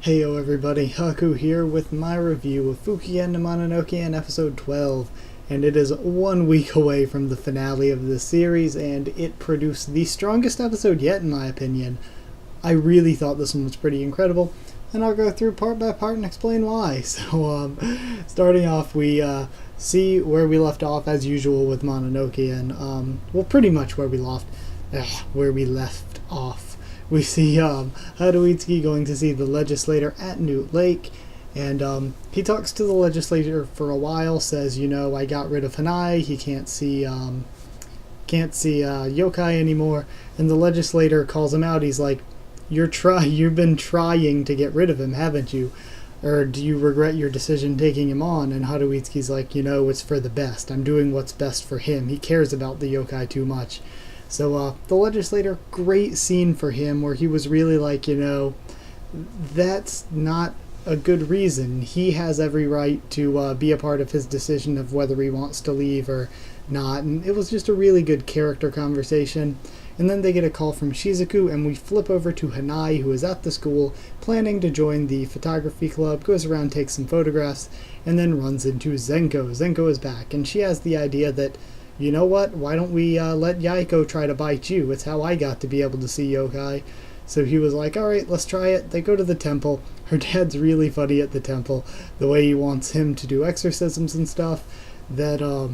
Heyo everybody, Haku here with my review of Fukigen Mononokean episode 12, and it is 1 week away from the finale of this series, and it produced the strongest episode yet in my opinion. I really thought this one was pretty incredible, and I'll go through part by part and explain why. So, starting off, we see where we left off as usual with Mononokean. Well, pretty much where we left off. We see Haruitsuki going to see the legislator at Newt Lake, and he talks to the legislator for a while, says, I got rid of Hanae, he can't see yokai anymore, and the legislator calls him out. He's like, you've been trying to get rid of him, haven't you? Or do you regret your decision taking him on? And Haruitsuki's like, it's for the best. I'm doing what's best for him. He cares about the yokai too much. So the legislator, great scene for him where he was really like, that's not a good reason. He has every right to be a part of his decision of whether he wants to leave or not. And it was just a really good character conversation. And then they get a call from Shizuku, and we flip over to Hanae, who is at the school, planning to join the photography club, goes around, takes some photographs, and then runs into Zenko. Zenko is back, and she has the idea that, you know what, why don't we let Yaiko try to bite you? It's how I got to be able to see yokai. So he was like, alright, let's try it. They go to the temple. Her dad's really funny at the temple, the way he wants him to do exorcisms and stuff. That, I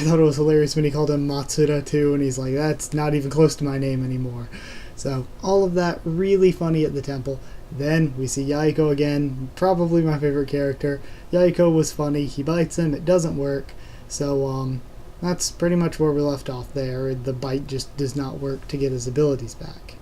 thought it was hilarious when he called him Matsuda too, and he's like, that's not even close to my name anymore. So all of that really funny at the temple. Then we see Yaiko again, probably my favorite character. Yaiko was funny, he bites him, it doesn't work. So, that's pretty much where we left off there. The bite just does not work to get his abilities back.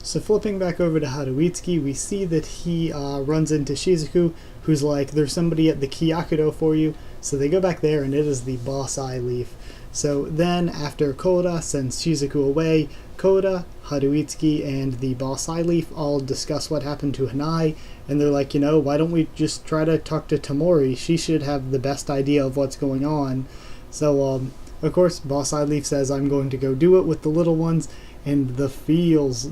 So flipping back over to Haruitsuki, we see that he runs into Shizuku, who's like, there's somebody at the Kyakudo for you. So they go back there, and it is the Boss Eye Leaf. So then, after Koda sends Shizuku away, Koda, Haruitsuki, and the Boss Eye Leaf all discuss what happened to Hanae, and they're like, why don't we just try to talk to Tamori? She should have the best idea of what's going on. So, of course, Boss Eye Leaf says, I'm going to go do it with the little ones, and the feels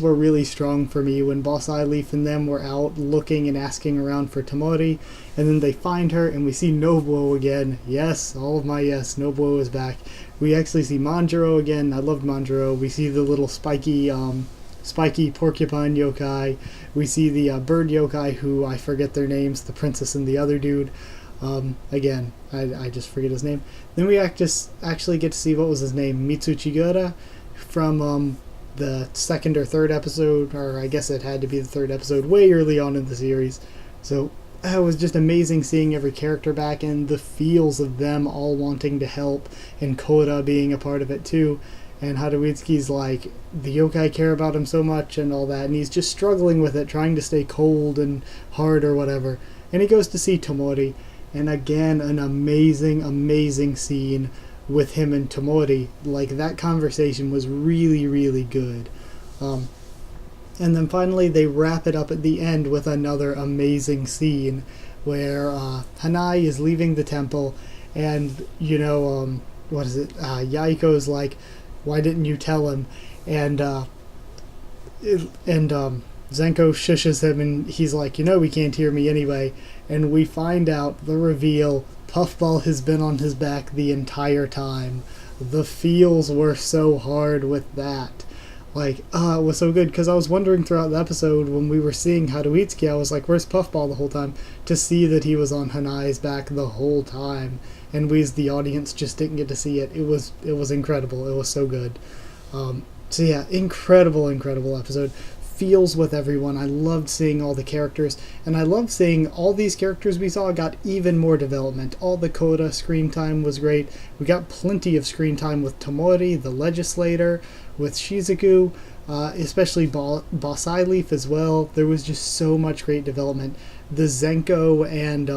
were really strong for me when Boss Eye Leaf and them were out looking and asking around for Tamori, and then they find her, and we see Nobuo again. Yes, all of my yes, Nobuo is back. We actually see Manjiro again. I loved Manjiro. We see the little spiky porcupine yokai. We see the bird yokai, who I forget their names, the princess and the other dude. Again, I just forget his name. Then we actually get to see, what was his name, Mitsuchigura, from the second or third episode, or I guess it had to be the third episode, way early on in the series. So it was just amazing seeing every character back, and the feels of them all wanting to help, and Koda being a part of it too. And Haruitsuki's like, the yokai care about him so much and all that, and he's just struggling with it, trying to stay cold and hard or whatever. And he goes to see Tamori. And again, an amazing scene with him and Tamori. Like, that conversation was really, really good. And then finally they wrap it up at the end with another amazing scene where Hanae is leaving the temple, and, Yaiko's like, why didn't you tell him? And Zenko shushes him, and he's like, he can't hear me anyway. And we find out the reveal, Puffball has been on his back the entire time. The feels were so hard with that. Like, it was so good, because I was wondering throughout the episode when we were seeing Haruitsuki, I was like, where's Puffball the whole time? To see that he was on Hanae's back the whole time, and we as the audience just didn't get to see it. It was incredible. It was so good. So yeah, incredible episode. Feels with everyone. I loved seeing all the characters, and I loved seeing all these characters we saw got even more development. All the Koda screen time was great. We got plenty of screen time with Tamori, the legislator, with Shizuku, especially Boss Eye Leaf as well. There was just so much great development. The Zenko and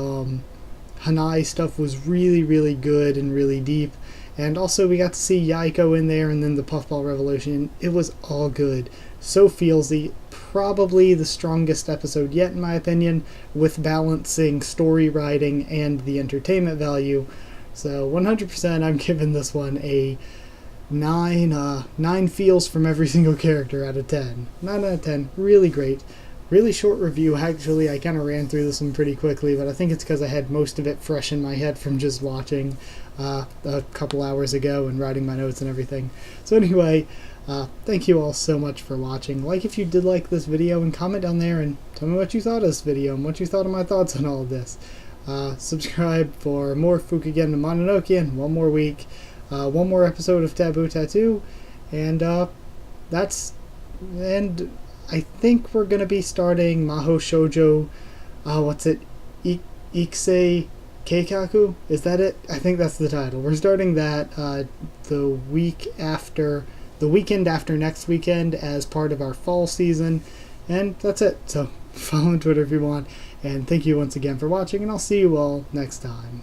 Hanae stuff was really, really good and really deep. And also we got to see Yaiko in there, and then the Puffball Revolution. It was all good. So feelsy. Probably the strongest episode yet, in my opinion, with balancing story writing and the entertainment value. So 100% I'm giving this one a 9 feels from every single character out of 10. 9 out of 10. Really great. Really short review, actually. I kind of ran through this one pretty quickly, but I think it's because I had most of it fresh in my head from just watching a couple hours ago and writing my notes and everything. So anyway, thank you all so much for watching. Like if you did like this video, and comment down there and tell me what you thought of this video and what you thought of my thoughts on all of this. Subscribe for more Fukigen and Mononokean, one more week, one more episode of Taboo Tattoo, and I think we're going to be starting Maho Shoujo, what's it, Ikusei Keikaku? Is that it? I think that's the title. We're starting that the weekend after next weekend as part of our fall season, and that's it. So follow on Twitter if you want, and thank you once again for watching, and I'll see you all next time.